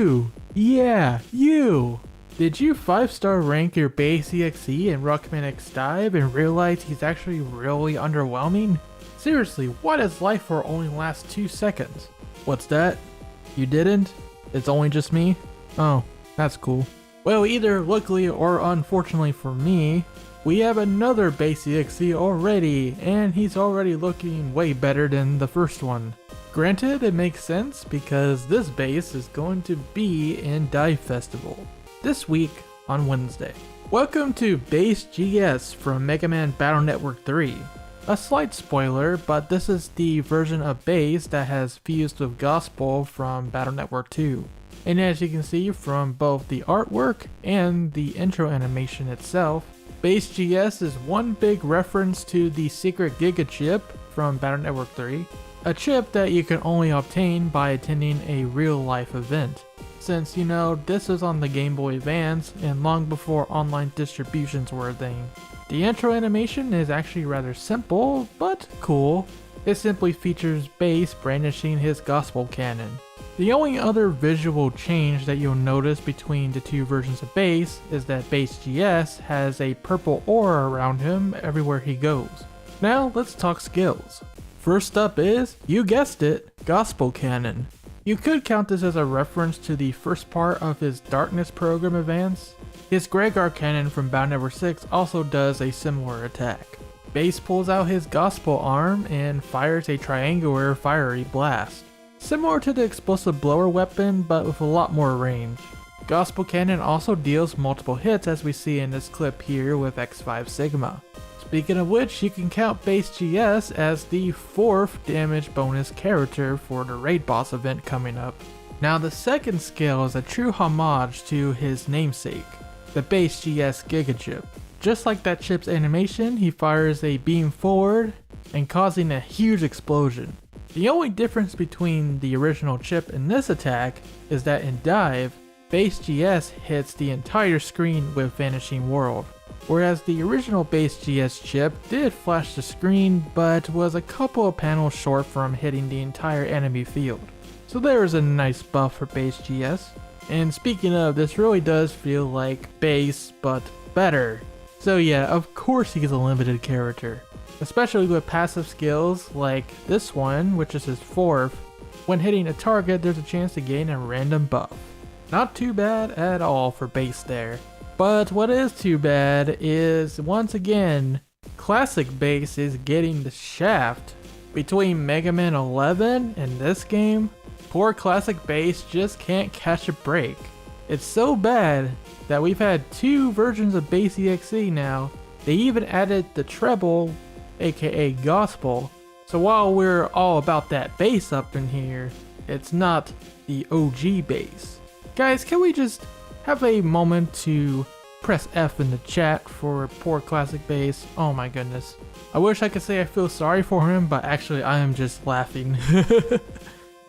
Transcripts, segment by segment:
You! Yeah, you! Did you 5-star rank your Bass.EXE in Rockman X Dive and realize he's actually really underwhelming? Seriously, why does life for only last 2 seconds? What's that? You didn't? It's only just me? Oh, that's cool. Well, either luckily or unfortunately for me, we have another Bass.EXE already, and he's already looking way better than the first one. Granted, it makes sense because this bass is going to be in DiVE Festival this week on Wednesday. Welcome to Bass.EXE from Mega Man Battle Network 3. A slight spoiler, but this is the version of bass that has fused with gospel from Battle Network 2. And as you can see from both the artwork and the intro animation itself, Bass.EXE is one big reference to the secret Giga chip from Battle Network 3, a chip that you can only obtain by attending a real-life event. Since, you know, this is on the Game Boy Advance and long before online distributions were a thing. The intro animation is actually rather simple, but cool. It simply features Bass brandishing his gospel cannon. The only other visual change that you'll notice between the two versions of Bass is that Bass.EXE has a purple aura around him everywhere he goes. Now let's talk skills. First up is, you guessed it, Gospel Cannon. You could count this as a reference to the first part of his Darkness program advance. His Gregar cannon from bout Number 6 also does a similar attack. Bass pulls out his Gospel arm and fires a triangular fiery blast. Similar to the explosive blower weapon, but with a lot more range. Gospel Cannon also deals multiple hits as we see in this clip here with X5 Sigma. Speaking of which, you can count Bass.EXE as the 4th damage bonus character for the raid boss event coming up. Now the second skill is a true homage to his namesake, the Bass.EXE Giga chip. Just like that chip's animation, he fires a beam forward and causing a huge explosion. The only difference between the original chip and this attack is that in DiVE, Bass.EXE hits the entire screen with Vanishing World, whereas the original Bass.EXE chip did flash the screen but was a couple of panels short from hitting the entire enemy field. So there is a nice buff for Bass.EXE. And speaking of, this really does feel like Bass but better. So yeah, of course he's a limited character. Especially with passive skills like this one, which is his 4th. When hitting a target, there's a chance to gain a random buff. Not too bad at all for Bass there. But what is too bad is, once again, Classic Bass is getting the shaft. Between Mega Man 11 and this game, poor Classic Bass just can't catch a break. It's so bad that we've had 2 versions of Bass.EXE now. They even added the treble, aka gospel. So while we're all about that bass up in here, it's not the OG bass. Guys, can we just have a moment to press F in the chat for poor Classic Bass? Oh my goodness. I wish I could say I feel sorry for him, but actually I am just laughing.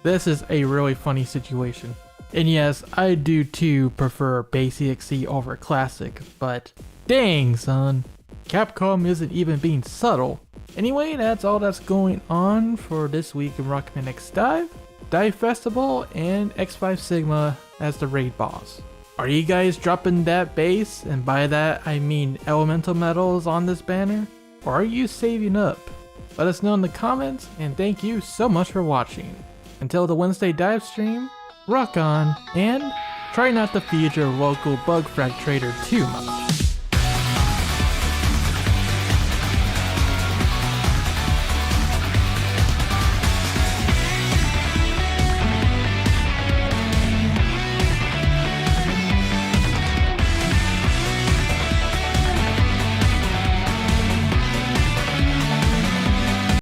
This is a really funny situation. And yes, I do too prefer Bass.EXE over Classic, but dang son, Capcom isn't even being subtle. Anyway, that's all that's going on for this week in Rockman X Dive, DiVE Festival, and X5 Sigma as the raid boss. Are you guys dropping that bass, and by that I mean elemental metals on this banner? Or are you saving up? Let us know in the comments, and thank you so much for watching. Until the Wednesday dive stream, rock on, and try not to feed your local bug frag trader too much.